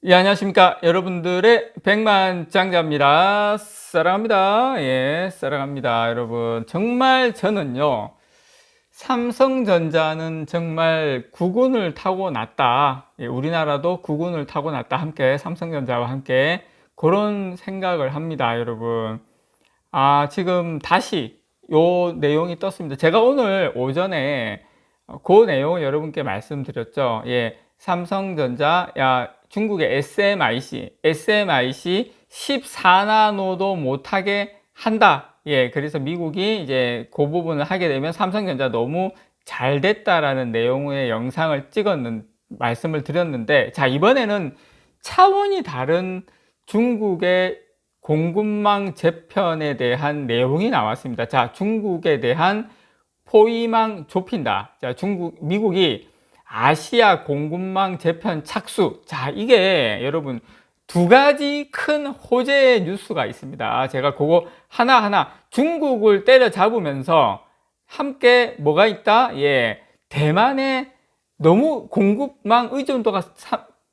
예, 안녕하십니까. 여러분들의 백만장자입니다. 사랑합니다. 예, 사랑합니다. 여러분. 정말 저는요, 삼성전자는 정말 국운을 타고 났다. 예, 우리나라도 국운을 타고 났다. 함께, 삼성전자와 함께. 그런 생각을 합니다, 여러분. 지금 다시 요 내용이 떴습니다. 제가 오늘 오전에 그 내용을 여러분께 말씀드렸죠. 예, 삼성전자, 중국의 SMIC 14나노도 못하게 한다. 예, 그래서 미국이 이제 그 부분을 하게 되면 삼성전자 너무 잘 됐다라는 내용의 영상을 말씀을 드렸는데, 자, 이번에는 차원이 다른 중국의 공급망 재편에 대한 내용이 나왔습니다. 자, 중국에 대한 포위망 좁힌다. 자, 미국이 아시아 공급망 재편 착수. 자, 이게 여러분 두 가지 큰 호재의 뉴스가 있습니다. 제가 그거 하나하나 중국을 때려잡으면서 함께 뭐가 있다? 예, 대만의 너무 공급망 의존도가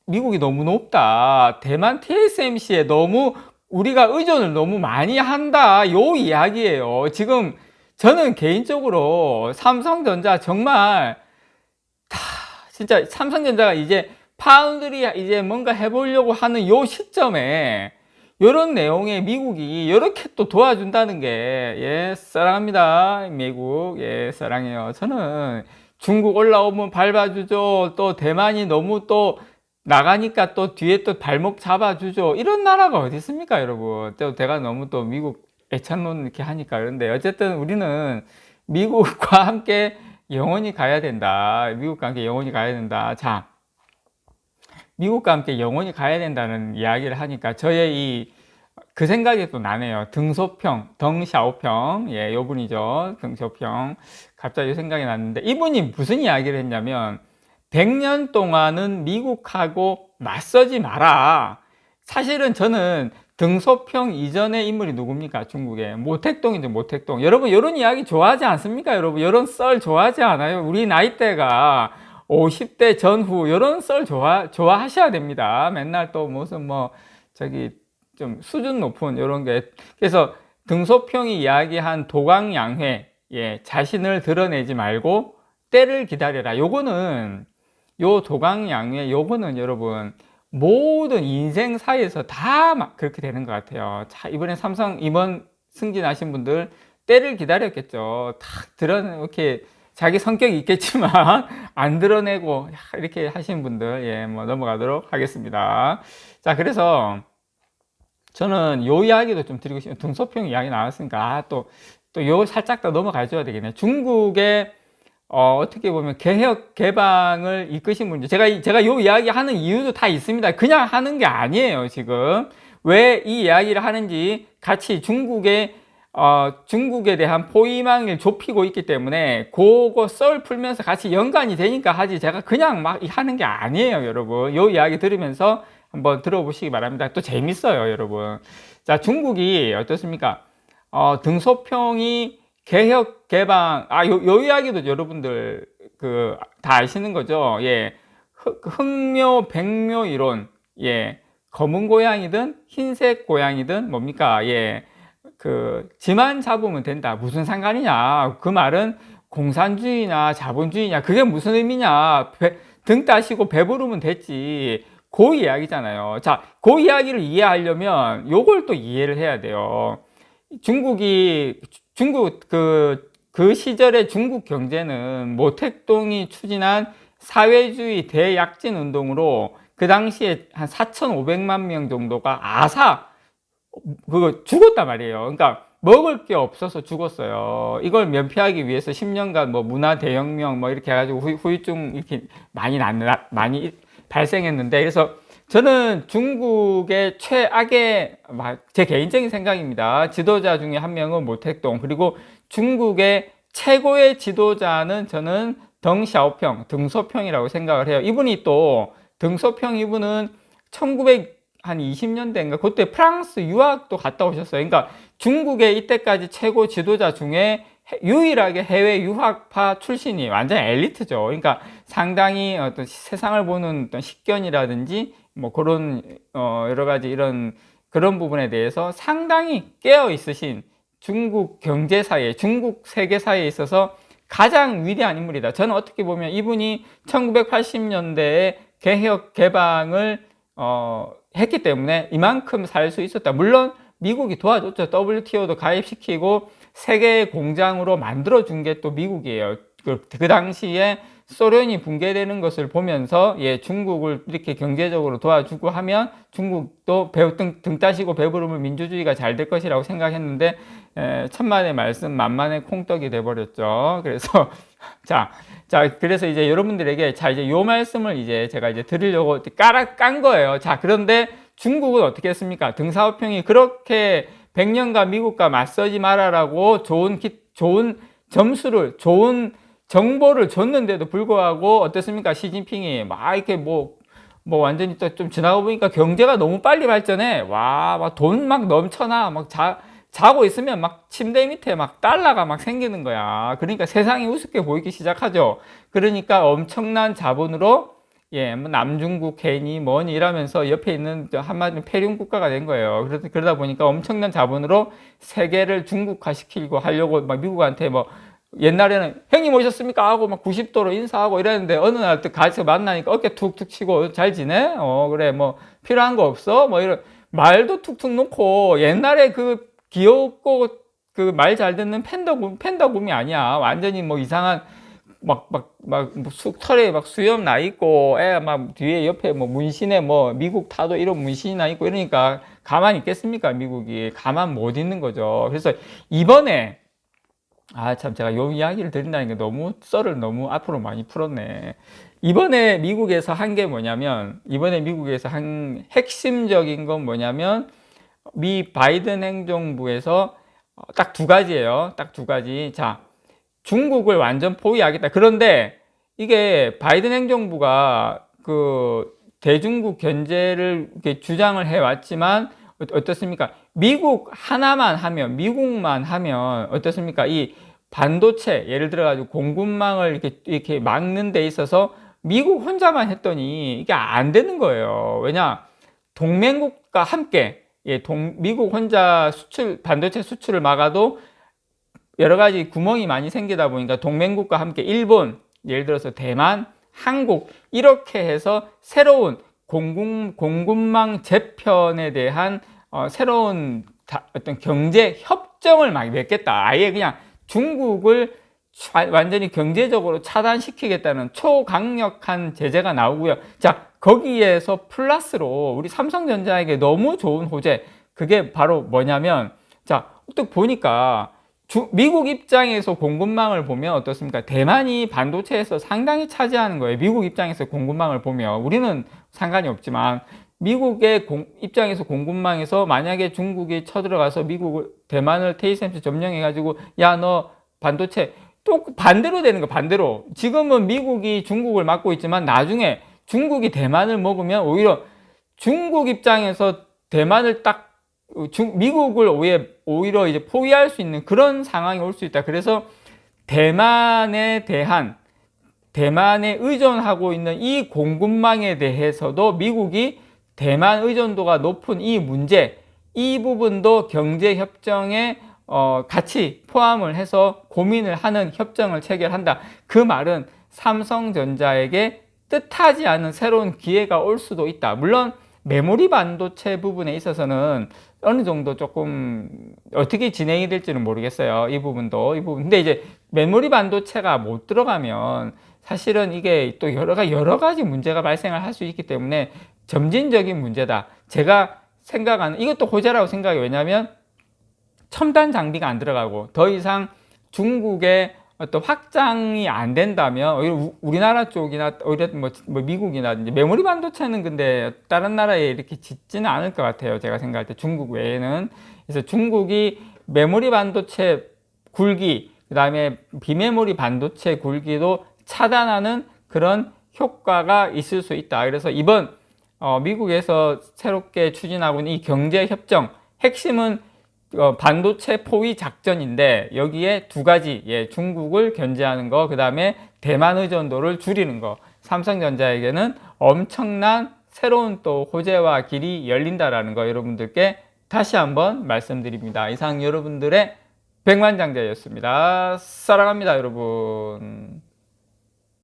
미국이 너무 높다. 대만 TSMC에 너무 우리가 의존을 너무 많이 한다. 요 이야기예요. 지금 저는 개인적으로 삼성전자 정말 진짜 삼성전자가 이제 파운드리 이제 뭔가 해보려고 하는 요 시점에 요런 내용에 미국이 이렇게 또 도와준다는 게, 예, 사랑합니다. 미국, 예, 사랑해요. 저는 중국 올라오면 밟아주죠. 또 대만이 너무 또 나가니까 또 뒤에 또 발목 잡아주죠. 이런 나라가 어디 있습니까, 여러분? 또 제가 너무 또 미국 애찬론 이렇게 하니까. 그런데 어쨌든 우리는 미국과 함께 영원히 가야 된다. 미국과 함께 영원히 가야 된다. 자, 미국과 함께 영원히 가야 된다는 이야기를 하니까 저의 그 생각이 또 나네요. 덩샤오평. 예, 요 분이죠. 덩샤오평. 갑자기 생각이 났는데, 이분이 무슨 이야기를 했냐면, 100년 동안은 미국하고 맞서지 마라. 사실은 저는 등소평 이전의 인물이 누굽니까? 중국의 모택동이죠. 모택동. 여러분 이런 이야기 좋아하지 않습니까? 여러분 이런 썰 좋아하지 않아요? 우리 나이대가 50대 전후 이런 썰 좋아하셔야 됩니다. 맨날 또 무슨 저기 좀 수준 높은 이런 게. 그래서 등소평이 이야기한 도강양회, 예, 자신을 드러내지 말고 때를 기다려라. 요 도강양회 요거는 여러분 모든 인생사에서 다 그렇게 되는 것 같아요. 자, 이번 승진하신 분들 때를 기다렸겠죠. 이렇게 자기 성격이 있겠지만 안 드러내고 이렇게 하신 분들, 예, 넘어가도록 하겠습니다. 자, 그래서 저는 요 이야기도 좀 드리고 싶어요. 등소평 이야기 나왔으니까 또 요 살짝 더 넘어가 줘야 되겠네요. 중국의 어떻게 보면 개혁 개방을 이끄신 분들, 제가 요 이야기 하는 이유도 다 있습니다. 그냥 하는 게 아니에요. 지금 왜 이 이야기를 하는지 같이 중국에 대한 포위망을 좁히고 있기 때문에 그거 썰 풀면서 같이 연관이 되니까 하지, 제가 그냥 막 하는 게 아니에요. 여러분 요 이야기 들으면서 한번 들어보시기 바랍니다. 또 재밌어요, 여러분. 자, 중국이 어떻습니까? 등소평이 개혁 개방, 요 이야기도 여러분들 다 아시는 거죠. 예, 흑묘 백묘 이론. 예, 검은 고양이든 흰색 고양이든 뭡니까? 예, 지만 잡으면 된다. 무슨 상관이냐? 그 말은 공산주의냐 자본주의냐, 그게 무슨 의미냐? 등 따시고 배부르면 됐지. 그 이야기잖아요. 자, 그 이야기를 이해하려면 요걸 또 이해를 해야 돼요. 중국 그 시절의 중국 경제는 모택동이 추진한 사회주의 대약진 운동으로 그 당시에 한 4,500만 명 정도가 죽었단 말이에요. 그러니까 먹을 게 없어서 죽었어요. 이걸 면피하기 위해서 10년간 문화 대혁명 이렇게 해가지고 후유증 이렇게 많이 발생했는데, 그래서 저는 중국의 최악의, 제 개인적인 생각입니다. 지도자 중에 한 명은 모택동, 그리고 중국의 최고의 지도자는 저는 등소평이라고 생각을 해요. 이분은 1920년대인가 그때 프랑스 유학도 갔다 오셨어요. 그러니까 중국의 이때까지 최고 지도자 중에 유일하게 해외 유학파 출신이 완전 엘리트죠. 그러니까 상당히 어떤 세상을 보는 어떤 식견이라든지 뭐 그런 여러 가지 이런 그런 부분에 대해서 상당히 깨어 있으신 중국 경제사에, 중국 세계사에 있어서 가장 위대한 인물이다. 저는 어떻게 보면 이분이 1980년대에 개혁 개방을 했기 때문에 이만큼 살 수 있었다. 물론 미국이 도와줬죠. WTO도 가입시키고 세계 공장으로 만들어준 게 또 미국이에요. 그 당시에 소련이 붕괴되는 것을 보면서 중국을 이렇게 경제적으로 도와주고 하면 중국도 등 따시고 배부르면 민주주의가 잘 될 것이라고 생각했는데 천만의 말씀 만만의 콩떡이 돼버렸죠. 그래서 자 그래서 이제 여러분들에게 이제 요 말씀을 이제 제가 이제 드리려고 깐 거예요. 자, 그런데 중국은 어떻게 했습니까? 등사오평이 그렇게 100년간 미국과 맞서지 말아라고 좋은 점수를, 좋은 정보를 줬는데도 불구하고 어땠습니까? 시진핑이 막 이렇게 뭐 완전히 또 좀 지나가 보니까 경제가 너무 빨리 발전해. 와, 막 돈 막 넘쳐나. 막 자고 있으면 막 침대 밑에 막 달러가 막 생기는 거야. 그러니까 세상이 우습게 보이기 시작하죠. 그러니까 엄청난 자본으로 뭐 남중국 괜히 뭐니 이러면서 옆에 있는 한마디로 폐륜 국가가 된 거예요. 그러다 보니까 엄청난 자본으로 세계를 중국화시키고 하려고 막 미국한테 뭐 옛날에는 형님 오셨습니까? 하고 막 90도로 인사하고 이랬는데 어느 날 또 같이 만나니까 어깨 툭툭 치고 잘 지내? 그래 뭐 필요한 거 없어? 뭐 이런 말도 툭툭 놓고 옛날에 그 귀엽고 그 말 잘 듣는 팬더곰이 아니야. 완전히 뭐 이상한 털에 막 수염 나 있고, 애 막 뒤에 옆에 뭐 문신에 뭐 미국 타도 이런 문신이 나 있고 이러니까 가만히 있겠습니까? 미국이. 가만 못 있는 거죠. 그래서 이번에, 참 제가 요 이야기를 드린다는 게 썰을 너무 앞으로 많이 풀었네. 이번에 미국에서 한 게 뭐냐면, 이번에 미국에서 한 핵심적인 건 뭐냐면, 미 바이든 행정부에서 딱 두 가지예요. 딱 두 가지. 자, 중국을 완전 포위하겠다. 그런데 이게 바이든 행정부가 그 대중국 견제를 이렇게 주장을 해왔지만 어떻습니까? 미국만 하면 어떻습니까? 이 반도체 예를 들어 가지고 공급망을 이렇게 막는 데 있어서 미국 혼자만 했더니 이게 안 되는 거예요. 왜냐? 동맹국과 함께 미국 혼자 반도체 수출을 막아도 여러 가지 구멍이 많이 생기다 보니까 동맹국과 함께 일본, 예를 들어서 대만, 한국 이렇게 해서 새로운 공급망 재편에 대한 새로운 어떤 경제 협정을 막 맺겠다. 아예 그냥 중국을 완전히 경제적으로 차단시키겠다는 초강력한 제재가 나오고요. 자, 거기에서 플러스로 우리 삼성전자에게 너무 좋은 호재, 그게 바로 뭐냐면, 자, 또 보니까 미국 입장에서 공급망을 보면 어떻습니까? 대만이 반도체에서 상당히 차지하는 거예요. 미국 입장에서 공급망을 보면 우리는 상관이 없지만 미국의 입장에서 공급망에서 만약에 중국이 쳐들어가서 대만을 테이센스 점령해가지고 야, 너 반도체 또 반대로 되는 거. 반대로 지금은 미국이 중국을 막고 있지만 나중에 중국이 대만을 먹으면 오히려 중국 입장에서 대만을 미국을 오히려 이제 포위할 수 있는 그런 상황이 올 수 있다. 그래서 대만에 의존하고 있는 이 공급망에 대해서도 미국이 대만 의존도가 높은 이 문제, 이 부분도 경제협정에 같이 포함을 해서 고민을 하는 협정을 체결한다. 그 말은 삼성전자에게 뜻하지 않은 새로운 기회가 올 수도 있다. 물론 메모리 반도체 부분에 있어서는 어느 정도 조금 어떻게 진행이 될지는 모르겠어요. 이 부분도. 근데 이제 메모리 반도체가 못 들어가면 사실은 이게 또 여러 가지 문제가 발생을 할 수 있기 때문에 점진적인 문제다. 제가 생각하는 이것도 호재라고 생각해요. 왜냐하면 첨단 장비가 안 들어가고 더 이상 중국의 어떤 확장이 안 된다면 오히려 우리나라 쪽이나 오히려 뭐 미국이나 이제 메모리 반도체는 근데 다른 나라에 이렇게 짓지는 않을 것 같아요. 제가 생각할 때 중국 외에는. 그래서 중국이 메모리 반도체 굴기, 그다음에 비메모리 반도체 굴기도 차단하는 그런 효과가 있을 수 있다. 그래서 이번 미국에서 새롭게 추진하고 있는 이 경제협정 핵심은 반도체 포위 작전인데 여기에 두 가지, 중국을 견제하는 거, 그 다음에 대만 의존도를 줄이는 거. 삼성전자에게는 엄청난 새로운 또 호재와 길이 열린다라는 거 여러분들께 다시 한번 말씀드립니다. 이상 여러분들의 백만장자였습니다. 사랑합니다, 여러분.